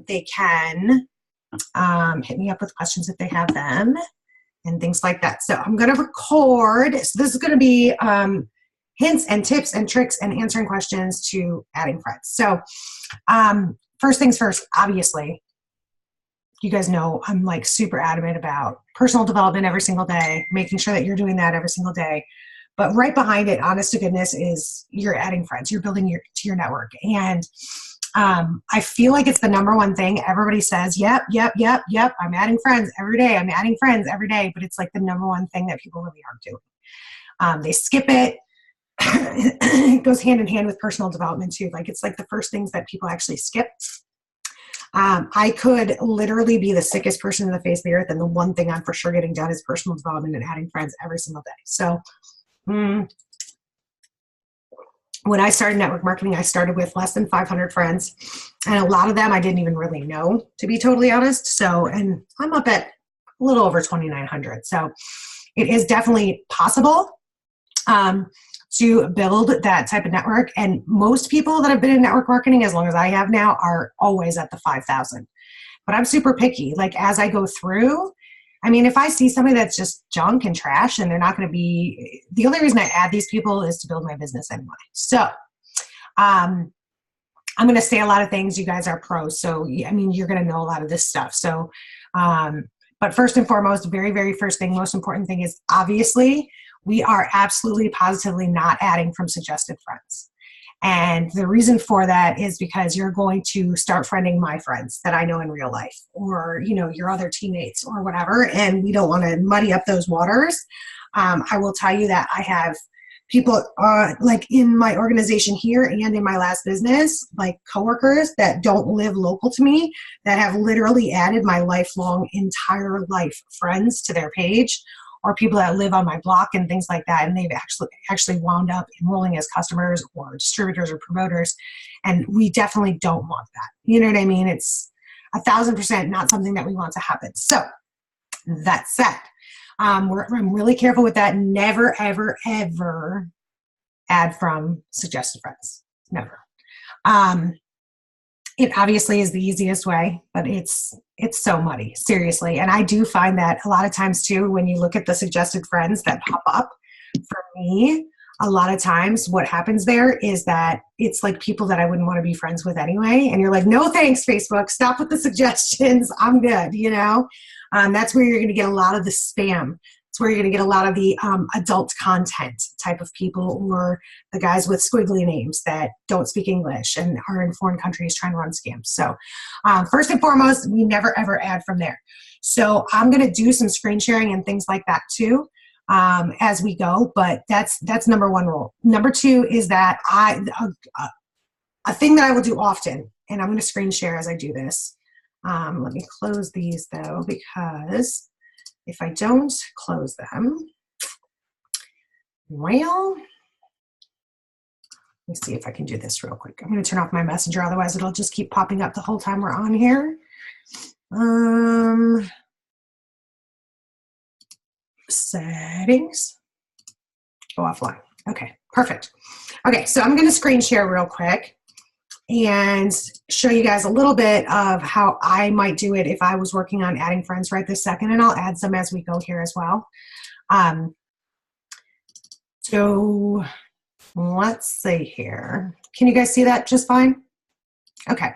They can hit me up with questions if they have them and things like that. So I'm going to record. So this is going to be hints and tips and tricks and answering questions to adding friends. So first things first, obviously, you guys know I'm like super adamant about personal development every single day, making sure that you're doing that every single day. But right behind it, honest to goodness, is you're adding friends. You're building to your network. And I feel like it's the number one thing. Everybody says, yep, I'm adding friends every day. I'm adding friends every day. But it's like the number one thing that people really aren't doing. They skip it. It goes hand in hand with personal development too. Like it's like the first things that people actually skip. I could literally be the sickest person in the face of the earth, and the one thing I'm for sure getting done is personal development and adding friends every single day. So when I started network marketing, I started with less than 500 friends, and a lot of them I didn't even really know, to be totally honest. So, and I'm up at a little over 2,900. So it is definitely possible to build that type of network. And most people that have been in network marketing as long as I have now are always at the 5,000. But I'm super picky. Like as I go through, I mean, if I see somebody that's just junk and trash and they're not going to be, the only reason I add these people is to build my business anyway. So I'm going to say a lot of things. You guys are pros. So, I mean, you're going to know a lot of this stuff. So, but first and foremost, very, very first thing, most important thing is obviously we are absolutely positively not adding from suggested friends. And the reason for that is because you're going to start friending my friends that I know in real life, or, you know, your other teammates or whatever. And we don't want to muddy up those waters. I will tell you that I have people like in my organization here and in my last business, like coworkers that don't live local to me, that have literally added my lifelong entire life friends to their page, or people that live on my block and things like that. And they've actually wound up enrolling as customers or distributors or promoters. And we definitely don't want that. You know what I mean? It's 1,000% not something that we want to happen. So that said, I'm really careful with that. Never, ever, ever add from suggested friends. Never. It obviously is the easiest way, but it's so muddy, seriously. And I do find that a lot of times too, when you look at the suggested friends that pop up for me, a lot of times what happens there is that it's like people that I wouldn't want to be friends with anyway. And you're like, no, thanks, Facebook. Stop with the suggestions. I'm good. You know, that's where you're going to get a lot of the spam. It's where you're going to get a lot of the adult content type of people, or the guys with squiggly names that don't speak English and are in foreign countries trying to run scams. So first and foremost, we never, ever add from there. So I'm going to do some screen sharing and things like that too as we go. But that's number one rule. Number two is that a thing that I will do often, and I'm going to screen share as I do this. Let me close these though, because if I don't close them, well, let me see if I can do this real quick. I'm going to turn off my messenger, otherwise it'll just keep popping up the whole time we're on here. Settings, go offline. Okay, perfect. Okay, so I'm going to screen share real quick and show you guys a little bit of how I might do it if I was working on adding friends right this second, and I'll add some as we go here as well. So let's see here. Can you guys see that just fine? Okay.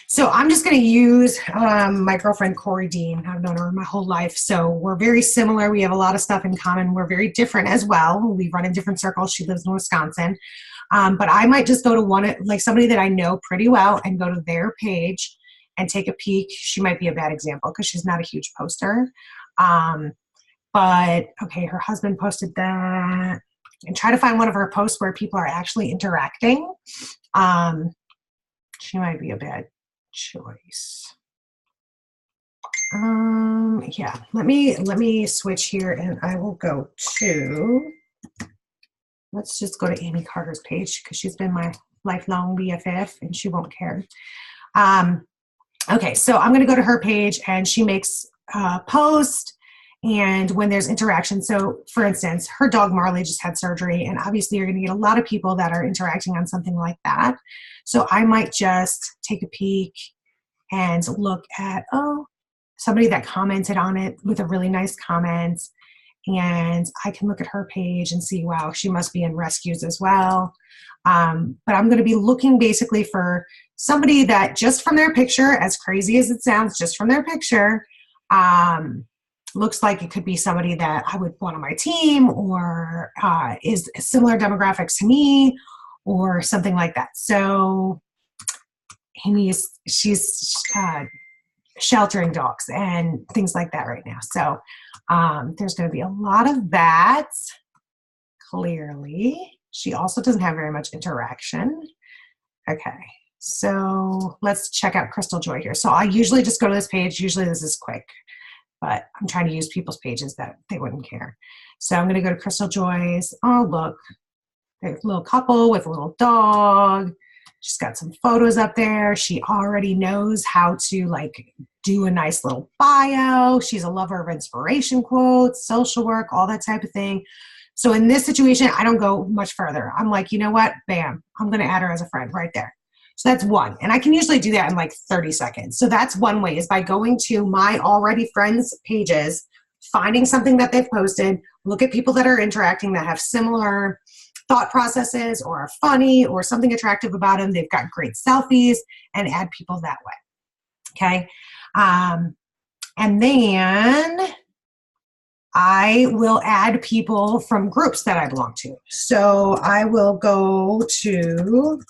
So I'm just going to use my girlfriend, Corey Dean. I've known her my whole life. So we're very similar. We have a lot of stuff in common. We're very different as well. We run in different circles. She lives in Wisconsin. But I might just go to like somebody that I know pretty well and go to their page and take a peek. She might be a bad example because she's not a huge poster. But okay, her husband posted that, and try to find one of her posts where people are actually interacting. She might be a bad choice. Yeah, let me switch here and I will go to, let's just go to Amy Carter's page because she's been my lifelong BFF and she won't care. Okay, so I'm going to go to her page and she makes a post, and when there's interaction, so for instance, her dog Marley just had surgery, and obviously you're going to get a lot of people that are interacting on something like that. So I might just take a peek and look at, oh, somebody that commented on it with a really nice comment. And I can look at her page and see, wow, she must be in rescues as well. But I'm going to be looking basically for somebody that just from their picture, as crazy as it sounds, just from their picture, looks like it could be somebody that I would want on my team, or is similar demographics to me, or something like that. So Amy she's sheltering dogs and things like that right now. So there's going to be a lot of that. Clearly, she also doesn't have very much interaction. Okay, so let's check out Crystal Joy here. So I usually just go to this page. Usually this is quick, but I'm trying to use people's pages that they wouldn't care. So I'm going to go to Crystal Joy's. Oh, look, a little couple with a little dog. She's got some photos up there. She already knows how to like do a nice little bio. She's a lover of inspiration quotes, social work, all that type of thing. So in this situation, I don't go much further. I'm like, you know what? Bam, I'm going to add her as a friend right there. So that's one. And I can usually do that in like 30 seconds. So that's one way, is by going to my already friends pages, finding something that they've posted, look at people that are interacting that have similar thought processes or are funny or something attractive about them. They've got great selfies, and add people that way. Okay. And then I will add people from groups that I belong to. So I will go to,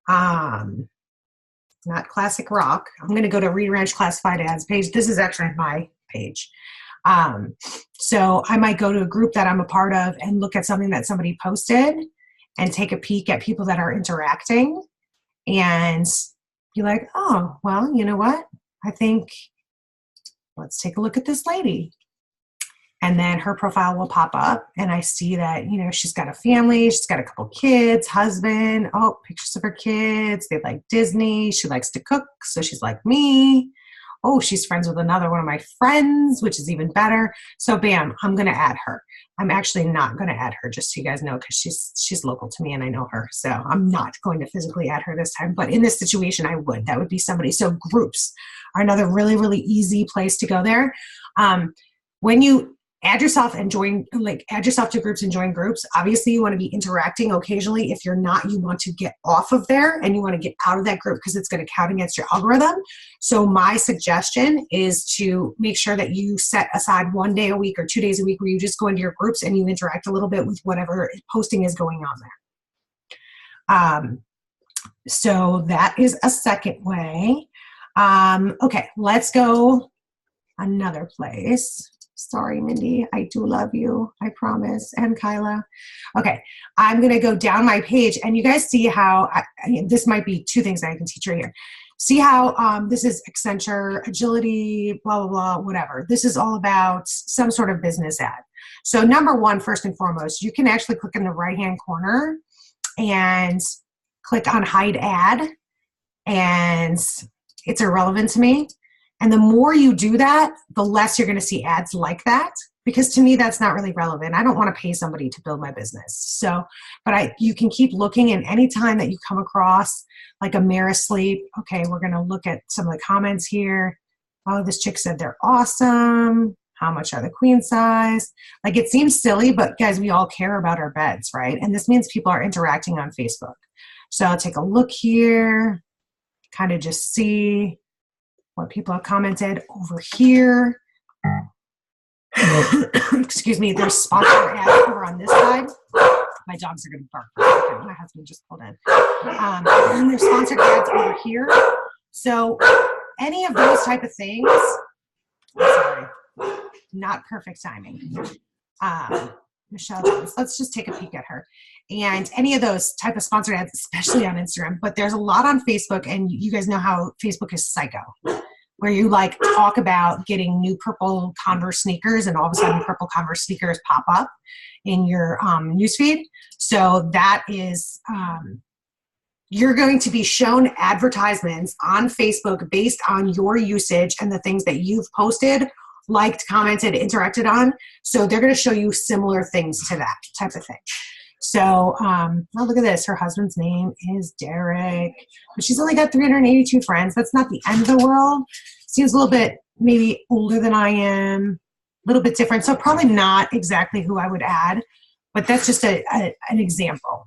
not Classic Rock. I'm going to go to Reed Ranch Classified Ads page. This is actually my page. So I might go to a group that I'm a part of and look at something that somebody posted and take a peek at people that are interacting and be like, oh, well, you know what? I think let's take a look at this lady. And then her profile will pop up and I see that, you know, she's got a family, she's got a couple kids, husband, oh, pictures of her kids. They like Disney. She likes to cook, so she's like me. Oh, she's friends with another one of my friends, which is even better. So bam, I'm going to add her. I'm actually not going to add her, just so you guys know, because she's local to me and I know her. So I'm not going to physically add her this time. But in this situation, I would. That would be somebody. So groups are another really, really easy place to go there. When you add yourself and add yourself to groups and join groups, obviously you want to be interacting occasionally. If you're not, you want to get off of there and you want to get out of that group because it's going to count against your algorithm. So my suggestion is to make sure that you set aside 1 day a week or 2 days a week where you just go into your groups and you interact a little bit with whatever posting is going on there. So that is a second way. Okay, let's go another place. Sorry, Mindy, I do love you, I promise, and Kyla. Okay, I'm going to go down my page, and you guys see how, this might be two things that I can teach right here. See how this is Accenture, agility, blah, blah, blah, whatever. This is all about some sort of business ad. So number one, first and foremost, you can actually click in the right-hand corner and click on hide ad, and it's irrelevant to me. And the more you do that, the less you're going to see ads like that, because to me, that's not really relevant. I don't want to pay somebody to build my business. So, but you can keep looking, and anytime that you come across like AmeriSleep, okay, we're going to look at some of the comments here. Oh, this chick said they're awesome. How much are the queen size? Like, it seems silly, but guys, we all care about our beds, right? And this means people are interacting on Facebook. So I'll take a look here, kind of just see what people have commented over here. Excuse me, there's sponsored ads over on this side. My dogs are going to bark. Okay, my husband just pulled in. And there's sponsored ads over here. So any of those type of things, sorry, not perfect timing. Michelle Jones, let's just take a peek at her. And any of those type of sponsored ads, especially on Instagram, but there's a lot on Facebook, and you guys know how Facebook is psycho, where you like talk about getting new purple Converse sneakers, and all of a sudden purple Converse sneakers pop up in your newsfeed. So that is, you're going to be shown advertisements on Facebook based on your usage and the things that you've posted, liked, commented, interacted on. So they're going to show you similar things to that type of thing. So, oh, look at this. Her husband's name is Derek, but she's only got 382 friends. That's not the end of the world. Seems a little bit maybe older than I am, a little bit different. So probably not exactly who I would add, but that's just an example.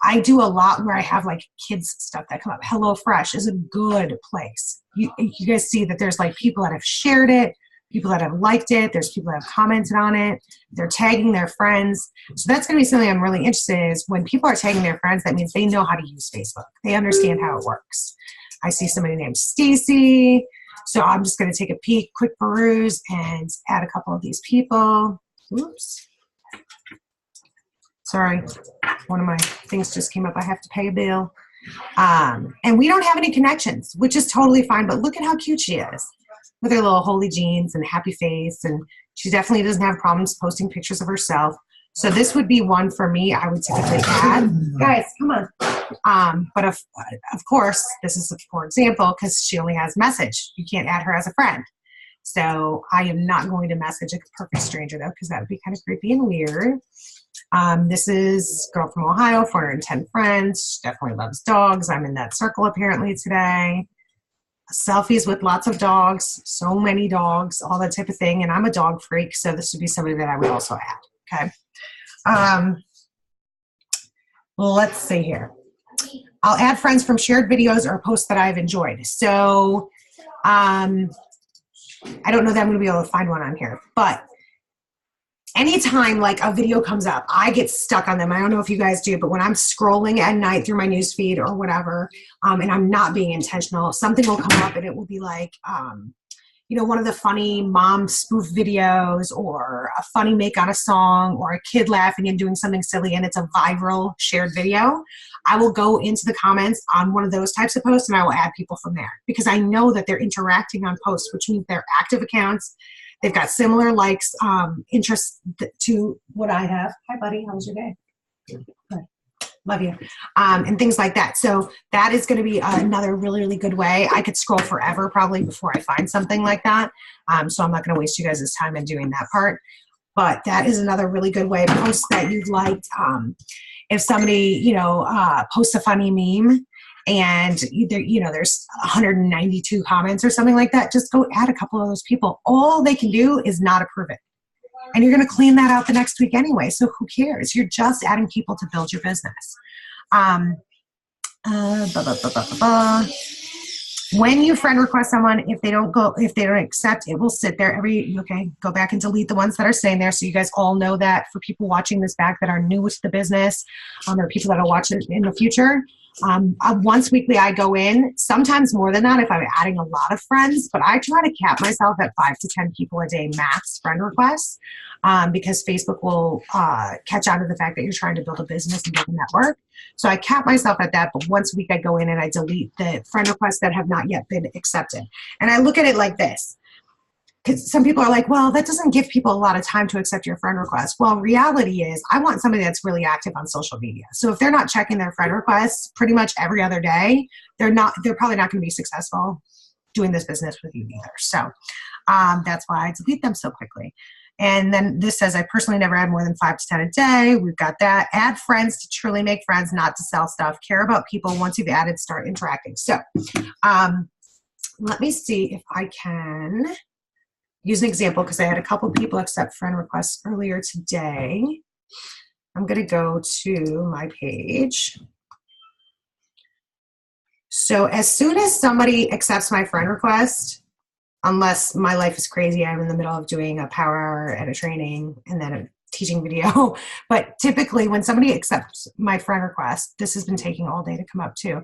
I do a lot where I have like kids stuff that come up. HelloFresh is a good place. You guys see that there's like people that have shared it, people that have liked it, there's people that have commented on it, they're tagging their friends. So that's going to be something I'm really interested in is when people are tagging their friends, that means they know how to use Facebook. They understand how it works. I see somebody named Stacy. So I'm just going to take a peek, quick peruse, and add a couple of these people. Oops. Sorry, one of my things just came up. I have to pay a bill. And we don't have any connections, which is totally fine. But look at how cute she is with her little holy jeans and happy face. And she definitely doesn't have problems posting pictures of herself. So this would be one for me I would typically add. Guys, come on. But of course, this is a poor example because she only has message. You can't add her as a friend. So I am not going to message a perfect stranger, though, because that would be kind of creepy and weird. This is a girl from Ohio, 410 friends. She definitely loves dogs. I'm in that circle apparently today. Selfies with lots of dogs, so many dogs, all that type of thing. And I'm a dog freak, so this would be somebody that I would also add. Okay. Let's see here. I'll add friends from shared videos or posts that I've enjoyed. So I don't know that I'm going to be able to find one on here, but anytime like a video comes up, I get stuck on them. I don't know if you guys do, but when I'm scrolling at night through my news feed or whatever, and I'm not being intentional, something will come up and it will be like, one of the funny mom spoof videos or a funny make on a song or a kid laughing and doing something silly and it's a viral shared video. I will go into the comments on one of those types of posts and I will add people from there because I know that they're interacting on posts, which means they're active accounts. They've got similar likes, interests to what I have. Hi, buddy. How was your day? Good. Love you. And things like that. So that is going to be another really, really good way. I could scroll forever probably before I find something like that. So I'm not going to waste you guys' time in doing that part. But that is another really good way. Post that you've liked. If somebody, posts a funny meme, and either, there's 192 comments or something like that, just go add a couple of those people. All they can do is not approve it. And you're going to clean that out the next week anyway. So who cares? You're just adding people to build your business. When you friend request someone, if they don't accept, it will sit there go back and delete the ones that are staying there. So you guys all know that. For people watching this back that are new to the business, or people that will watch it in the future, once weekly I go in, sometimes more than that if I'm adding a lot of friends, but I try to cap myself at 5 to 10 people a day max friend requests, because Facebook will catch on to the fact that you're trying to build a business and build a network. So I cap myself at that, but once a week I go in and I delete the friend requests that have not yet been accepted. And I look at it like this. Because some people are like, well, that doesn't give people a lot of time to accept your friend request. Well, reality is I want somebody that's really active on social media. So if they're not checking their friend requests pretty much every other day, they're probably not going to be successful doing this business with you either. So that's why I delete them so quickly. And then this says, I personally never add more than 5 to 10 a day. We've got that. Add friends to truly make friends, not to sell stuff. Care about people. Once you've added, start interacting. So let me see if I can use an example because I had a couple people accept friend requests earlier today. I'm going to go to my page. So as soon as somebody accepts my friend request, unless my life is crazy, I'm in the middle of doing a power hour at a training and then a teaching video. But typically when somebody accepts my friend request, this has been taking all day to come up too.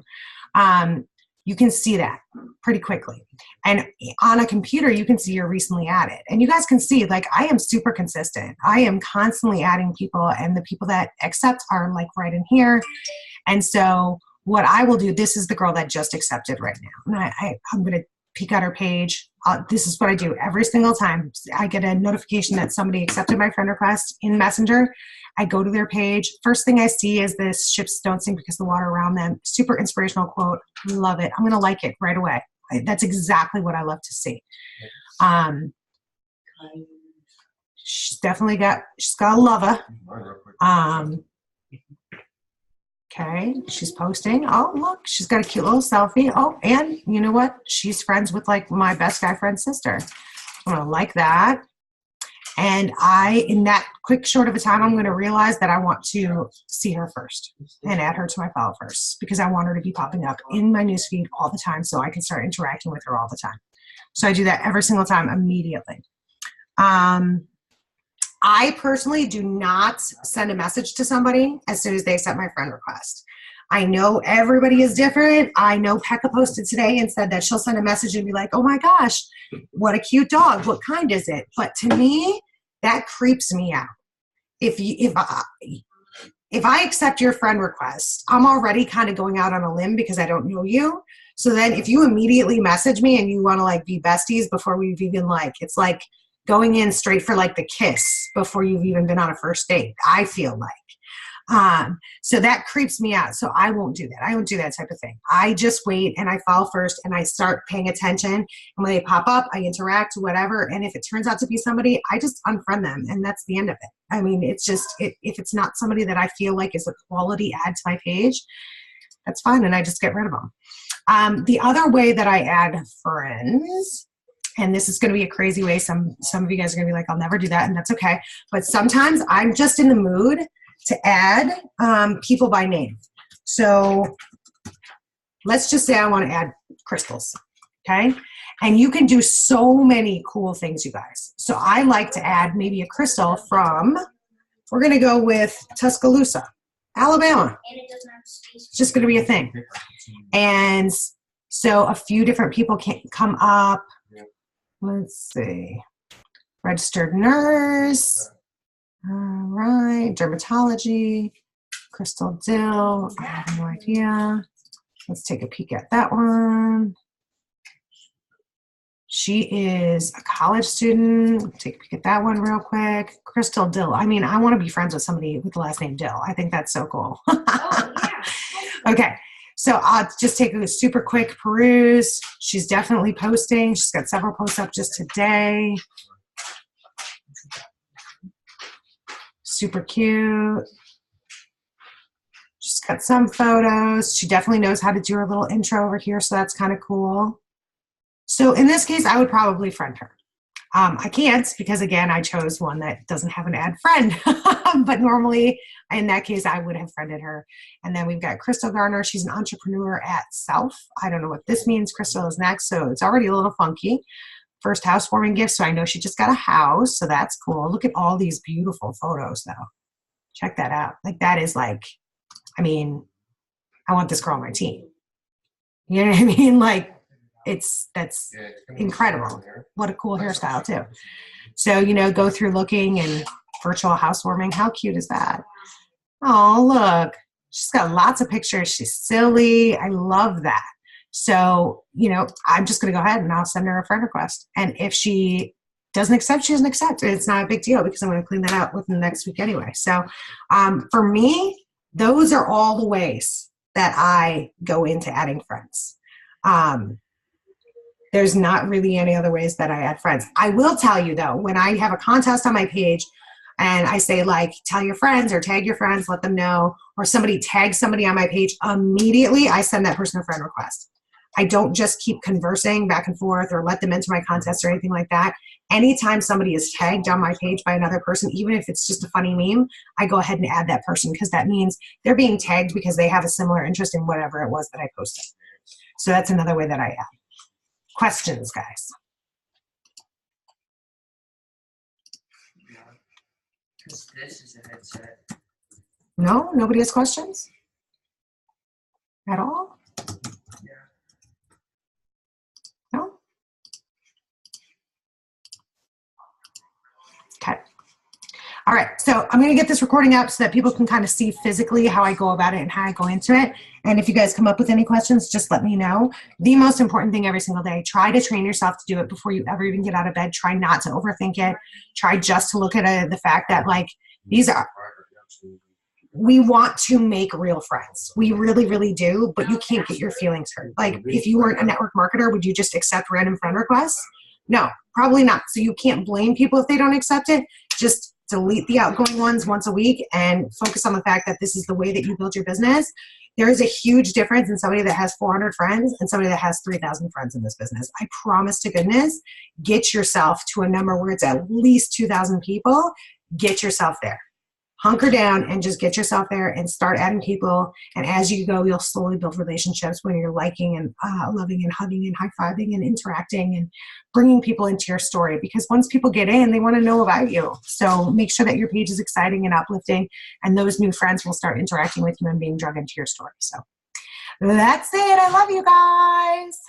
You can see that pretty quickly. And on a computer, you can see you're recently added. And you guys can see, like, I am super consistent. I am constantly adding people, and the people that accept are like right in here. And so what I will do, this is the girl that just accepted right now. And I'm going to peek at her page. This is what I do every single time. I get a notification that somebody accepted my friend request in Messenger. I go to their page. First thing I see is this, ships don't sink because the water around them. Super inspirational quote. Love it. I'm going to like it right away. That's exactly what I love to see. She's got a lover. Okay, she's posting. Oh, look, she's got a cute little selfie. Oh, and you know what? She's friends with like my best guy friend's sister. I'm gonna like that. And in that quick short of a time, I'm going to realize that I want to see her first and add her to my follow first because I want her to be popping up in my newsfeed all the time so I can start interacting with her all the time. So I do that every single time immediately. I personally do not send a message to somebody as soon as they accept my friend request. I know everybody is different. I know Pekka posted today and said that she'll send a message and be like, oh my gosh, what a cute dog. What kind is it? But to me, that creeps me out. If I accept your friend request, I'm already kind of going out on a limb because I don't know you. So then if you immediately message me and you want to like be besties before we've even like, it's like going in straight for like the kiss before you've even been on a first date, I feel like. So that creeps me out. So I won't do that. I won't do that type of thing. I just wait and I follow first and I start paying attention. And when they pop up, I interact, whatever. And if it turns out to be somebody, I just unfriend them. And that's the end of it. I mean, it's just, if it's not somebody that I feel like is a quality add to my page, that's fine. And I just get rid of them. The other way that I add friends, and this is going to be a crazy way. Some of you guys are going to be like, I'll never do that. And that's okay. But sometimes I'm just in the mood to add people by name. So let's just say I want to add crystals, okay? And you can do so many cool things, you guys. So I like to add maybe a crystal from, we're going to go with Tuscaloosa, Alabama. It's just going to be a thing. And so a few different people can come up. Let's see. Registered nurse. All right, dermatology, Crystal Dill, I have no idea. Let's take a peek at that one. She is a college student. Take a peek at that one real quick. Crystal Dill. I mean, I want to be friends with somebody with the last name Dill. I think that's so cool. Oh, yeah. Okay, so I'll just take a super quick peruse. She's definitely posting. She's got several posts up just today. Super cute. She's got some photos. She definitely knows how to do her little intro over here, so that's kind of cool. So in this case, I would probably friend her. I can't because, again, I chose one that doesn't have an add friend. But normally, in that case, I would have friended her. And then we've got Crystal Garner. She's an entrepreneur at South. I don't know what this means. Crystal is next, so it's already a little funky. First housewarming gift, so I know she just got a house, so that's cool. Look at all these beautiful photos, though. Check that out. Like, that is like, I mean, I want this girl on my team. You know what I mean? Like, that's incredible. What a cool hairstyle, too. So, you know, go through looking and virtual housewarming. How cute is that? Oh, look. She's got lots of pictures. She's silly. I love that. So, you know, I'm just going to go ahead and I'll send her a friend request. And if she doesn't accept, she doesn't accept. It's not a big deal because I'm going to clean that out within the next week anyway. So for me, those are all the ways that I go into adding friends. There's not really any other ways that I add friends. I will tell you, though, when I have a contest on my page and I say, like, tell your friends or tag your friends, let them know, or somebody tags somebody on my page, immediately I send that person a friend request. I don't just keep conversing back and forth or let them into my contest or anything like that. Anytime somebody is tagged on my page by another person, even if it's just a funny meme, I go ahead and add that person because that means they're being tagged because they have a similar interest in whatever it was that I posted. So that's another way that I add. Questions, guys? This is a headset. No? Nobody has questions? At all? No? Okay. All right, so I'm going to get this recording up so that people can kind of see physically how I go about it and how I go into it. And if you guys come up with any questions, just let me know. The most important thing every single day, try to train yourself to do it before you ever even get out of bed. Try not to overthink it. Try just to look at the fact that, like, we want to make real friends. We really, really do, but you can't get your feelings hurt. Like, if you weren't a network marketer, would you just accept random friend requests? No, probably not. So you can't blame people if they don't accept it. Just delete the outgoing ones once a week and focus on the fact that this is the way that you build your business. There is a huge difference in somebody that has 400 friends and somebody that has 3,000 friends in this business. I promise to goodness, get yourself to a number where it's at least 2,000 people. Get yourself there. Hunker down and just get yourself there and start adding people. And as you go, you'll slowly build relationships when you're liking and loving and hugging and high-fiving and interacting and bringing people into your story. Because once people get in, they want to know about you. So make sure that your page is exciting and uplifting, and those new friends will start interacting with you and being drawn into your story. So that's it. I love you guys.